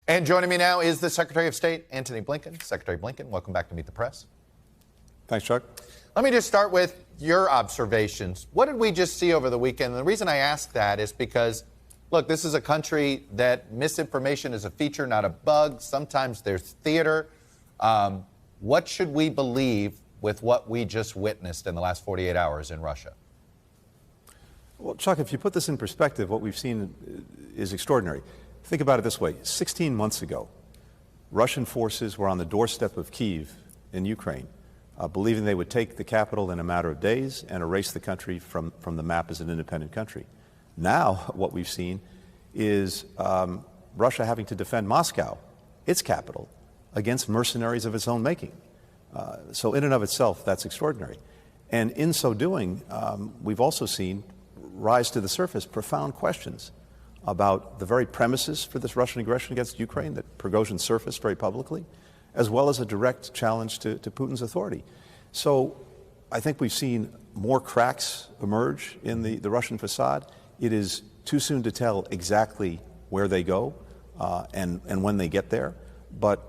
And joining me now is the Secretary of State, Antony Blinken. Secretary Blinken, welcome back to Meet the Press. Thanks, Chuck. Let me just start with your observations. What did we just see over the weekend? And the reason I ask that is because, look, this is a country that misinformation is a feature, not a bug. Sometimes there's theater. What should we believe with what we just witnessed in the last 48 hours in Russia? Well, Chuck, if you put this in perspective, what we've seen is extraordinary. Think about it this way. 16 months ago, Russian forces were on the doorstep of Kyiv in Ukraine, believing they would take the capital in a matter of days and erase the country from the map as an independent country. Now, what we've seen is Russia having to defend Moscow, its capital, against mercenaries of its own making. So in and of itself, that's extraordinary. And in so doing, we've also seen rise to the surface profound questions about the very premises for this Russian aggression against Ukraine that Prigozhin surfaced very publicly, as well as a direct challenge to Putin's authority. So I think we've seen more cracks emerge in the Russian facade. It is too soon to tell exactly where they go and when they get there. But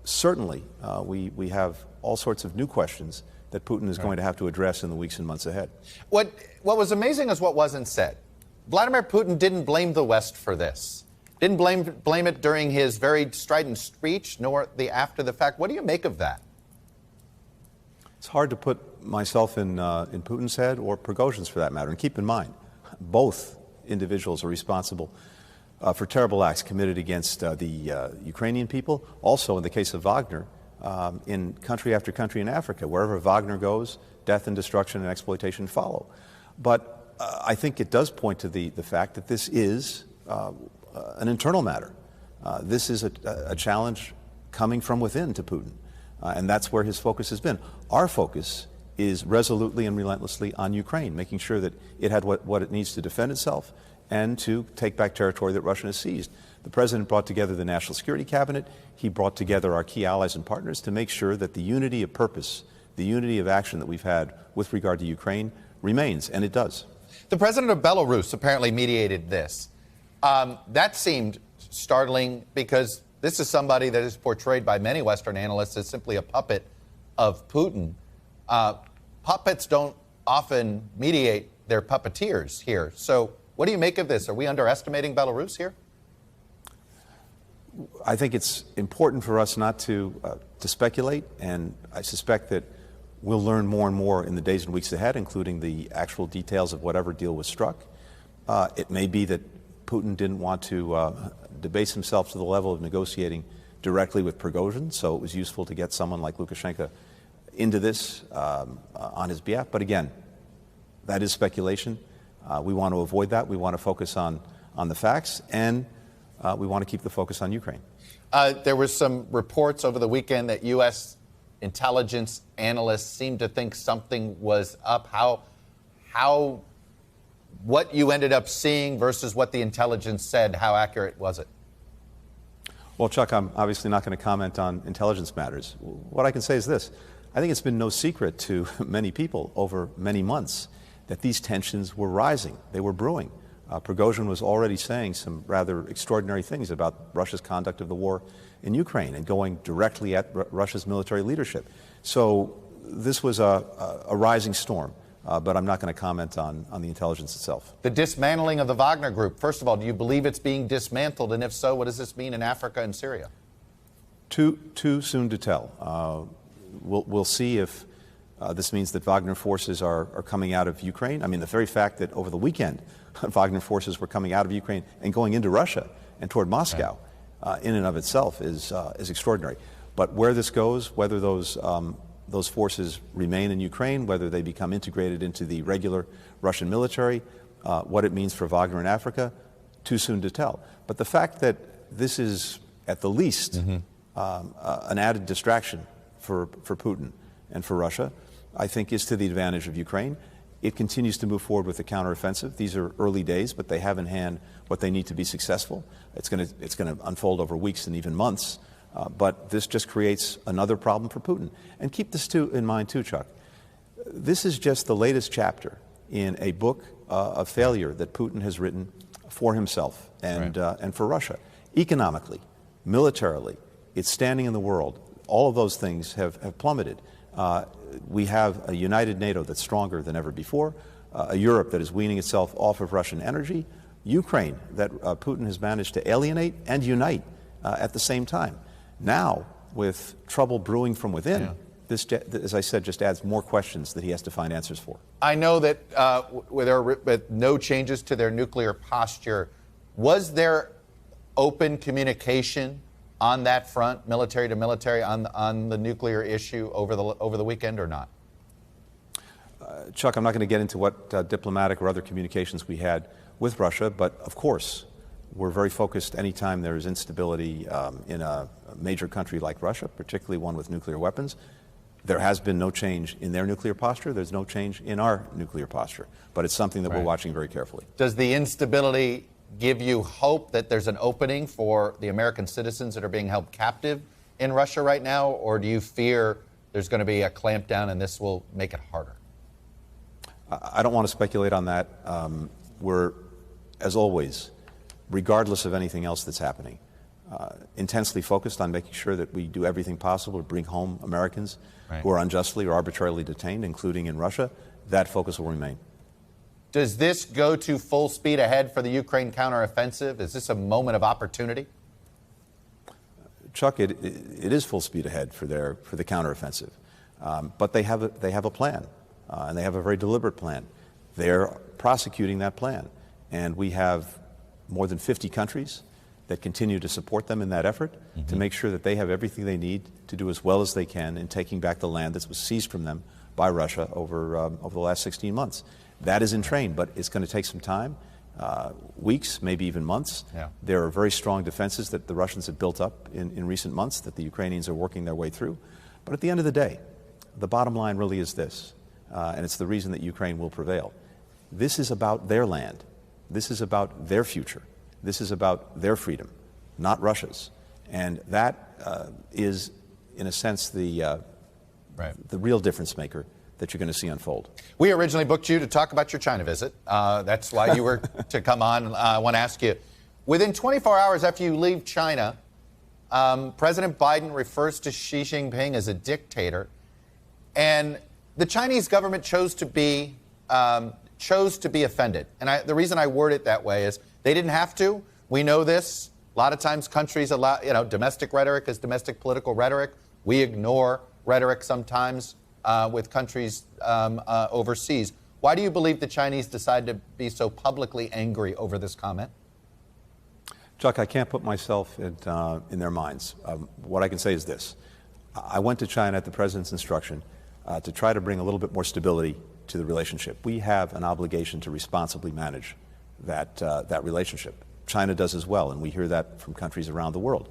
certainly we have all sorts of new questions that Putin is going to have to address in the weeks and months ahead. What was amazing is what wasn't said. Vladimir Putin didn't blame the West for this. Didn't blame it during his very strident speech, nor after the fact. What do you make of that? It's hard to put myself in Putin's head or Prigozhin's for that matter. And keep in mind, both individuals are responsible for terrible acts committed against the Ukrainian people. Also, in the case of Wagner, in country after country in Africa, wherever Wagner goes, death and destruction and exploitation follow. But I think it does point to the fact that this is an internal matter. This is a challenge coming from within to Putin, and that's where his focus has been. Our focus is resolutely and relentlessly on Ukraine, making sure that it had what it needs to defend itself and to take back territory that Russia has seized. The President brought together the National Security Cabinet. He brought together our key allies and partners to make sure that the unity of purpose, the unity of action that we've had with regard to Ukraine remains, and it does. The president of Belarus apparently mediated this. That seemed startling because this is somebody that is portrayed by many Western analysts as simply a puppet of Putin. Puppets don't often mediate their puppeteers here. So what do you make of this? Are we underestimating Belarus here? I think it's important for us not to speculate, and I suspect that we'll learn more and more in the days and weeks ahead, including the actual details of whatever deal was struck. It may be that Putin didn't want to debase himself to the level of negotiating directly with Prigozhin, so it was useful to get someone like Lukashenko into this on his behalf. But again, that is speculation. We want to avoid that. We want to focus on the facts, and we want to keep the focus on Ukraine. There were some reports over the weekend that U.S. intelligence analysts seem to think something was up. What you ended up seeing versus what the intelligence said, how accurate was it? Well, Chuck, I'm obviously not going to comment on intelligence matters. What I can say is this. I think it's been no secret to many people over many months that these tensions were rising. They were brewing. Prigozhin was already saying some rather extraordinary things about Russia's conduct of the war in Ukraine and going directly at Russia's military leadership. So this was a rising storm, but I'm not going to comment on the intelligence itself. The dismantling of the Wagner group, first of all, do you believe it's being dismantled? And if so, what does this mean in Africa and Syria? Too soon to tell. We'll see if this means that Wagner forces are coming out of Ukraine. I mean, the very fact that over the weekend Wagner forces were coming out of Ukraine and going into Russia and toward Moscow, in and of itself is extraordinary. But where this goes, whether those forces remain in Ukraine, whether they become integrated into the regular Russian military, what it means for Wagner in Africa, too soon to tell. But the fact that this is at the least an added distraction for Putin and for Russia, I think is to the advantage of Ukraine. It continues to move forward with the counteroffensive. These are early days, but they have in hand what they need to be successful. It's going to unfold over weeks and even months. But this just creates another problem for Putin. And keep this in mind too, Chuck. This is just the latest chapter in a book of failure that Putin has written for himself and for Russia. Economically, militarily, its standing in the world, all of those things have plummeted. We have a united NATO that's stronger than ever before, a Europe that is weaning itself off of Russian energy, Ukraine that Putin has managed to alienate and unite at the same time. Now, with trouble brewing from within, this, as I said, just adds more questions that he has to find answers for. I know that with no changes to their nuclear posture, was there open communication on that front, military to military, on the nuclear issue over the weekend or not? Chuck, I'm not going to get into what diplomatic or other communications we had with Russia, but of course, we're very focused anytime there's instability in a major country like Russia, particularly one with nuclear weapons. There has been no change in their nuclear posture. There's no change in our nuclear posture, but it's something that we're watching very carefully. Does the instability give you hope that there's an opening for the American citizens that are being held captive in Russia right now, or do you fear there's going to be a clampdown and this will make it harder? I don't want to speculate on that. We're, as always, regardless of anything else that's happening, intensely focused on making sure that we do everything possible to bring home Americans who are unjustly or arbitrarily detained, including in Russia. That focus will remain. Does this go to full speed ahead for the Ukraine counteroffensive? Is this a moment of opportunity? Chuck, it is full speed ahead for the counteroffensive, but they have a plan, and they have a very deliberate plan. They're prosecuting that plan, and we have more than 50 countries that continue to support them in that effort to make sure that they have everything they need to do as well as they can in taking back the land that was seized from them by Russia over the last 16 months. That is in train, but it's going to take some time, weeks, maybe even months. There are very strong defenses that the Russians have built up in recent months that the Ukrainians are working their way through. But at the end of the day, the bottom line really is this, and it's the reason that Ukraine will prevail. This is about their land. This is about their future. This is about their freedom, not Russia's. And that is, in a sense, the real difference maker that you're going to see unfold. We originally booked you to talk about your China visit. That's why you were to come on. I want to ask you, within 24 hours after you leave China, President Biden refers to Xi Jinping as a dictator, and the Chinese government chose to be offended. And the reason I word it that way is they didn't have to. We know this. A lot of times countries allow, domestic rhetoric is domestic political rhetoric. We ignore rhetoric sometimes with countries overseas. Why do you believe the Chinese decided to be so publicly angry over this comment? Chuck, I can't put myself in their minds. What I can say is this. I went to China at the president's instruction to try to bring a little bit more stability to the relationship. We have an obligation to responsibly manage that relationship. China does as well, and we hear that from countries around the world.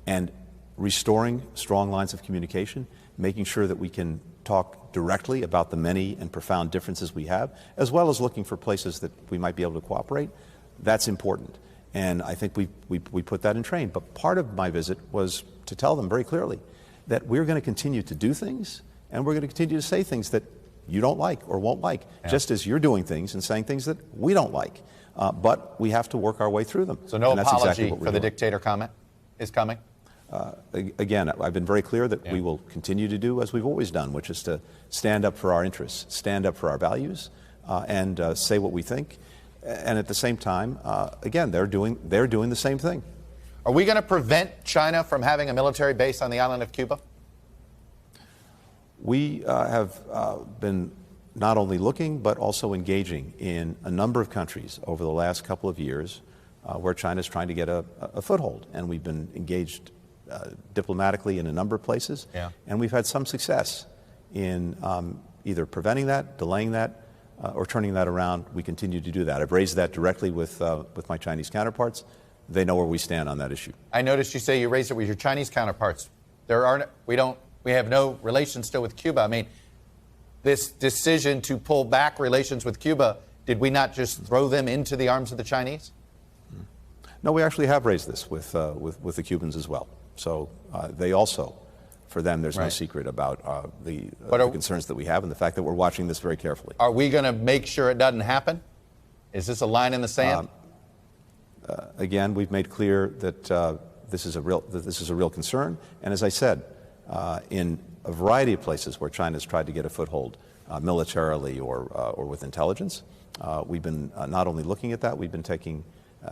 And restoring strong lines of communication, making sure that we can talk directly about the many and profound differences we have, as well as looking for places that we might be able to cooperate, that's important. And I think we put that in train. But part of my visit was to tell them very clearly that we're going to continue to do things, and we're going to continue to say things that you don't like or won't like, just as you're doing things and saying things that we don't like. But we have to work our way through them. So no apology for the dictator comment is coming? Again, I've been very clear that we will continue to do as we've always done, which is to stand up for our interests, stand up for our values, and say what we think. And at the same time, again, they're doing the same thing. Are we going to prevent China from having a military base on the island of Cuba? We have been not only looking, but also engaging in a number of countries over the last couple of years where China is trying to get a foothold. And we've been engaged diplomatically in a number of places. And we've had some success in either preventing that, delaying that, or turning that around. We continue to do that. I've raised that directly with my Chinese counterparts. They know where we stand on that issue. I noticed you say you raised it with your Chinese counterparts. We have no relations still with Cuba. I mean, this decision to pull back relations with Cuba, did we not just throw them into the arms of the Chinese? No, we actually have raised this with the Cubans as well. So they also, for them, there's no secret about the concerns that we have and the fact that we're watching this very carefully. Are we going to make sure it doesn't happen? Is this a line in the sand? Again, we've made clear that this is a real concern. And as I said, in a variety of places where China's tried to get a foothold militarily or with intelligence, we've been not only looking at that, we've been taking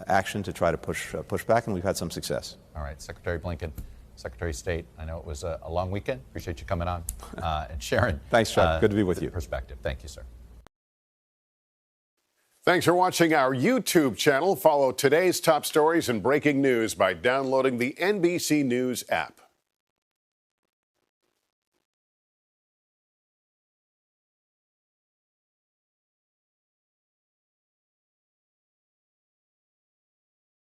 action to try to push back, and we've had some success. All right, Secretary Blinken, Secretary of State, I know it was a long weekend. Appreciate you coming on and sharing. Thanks, Chuck. Good to be with you. Perspective. Thank you, sir. Thanks for watching our YouTube channel. Follow today's top stories and breaking news by downloading the NBC News app.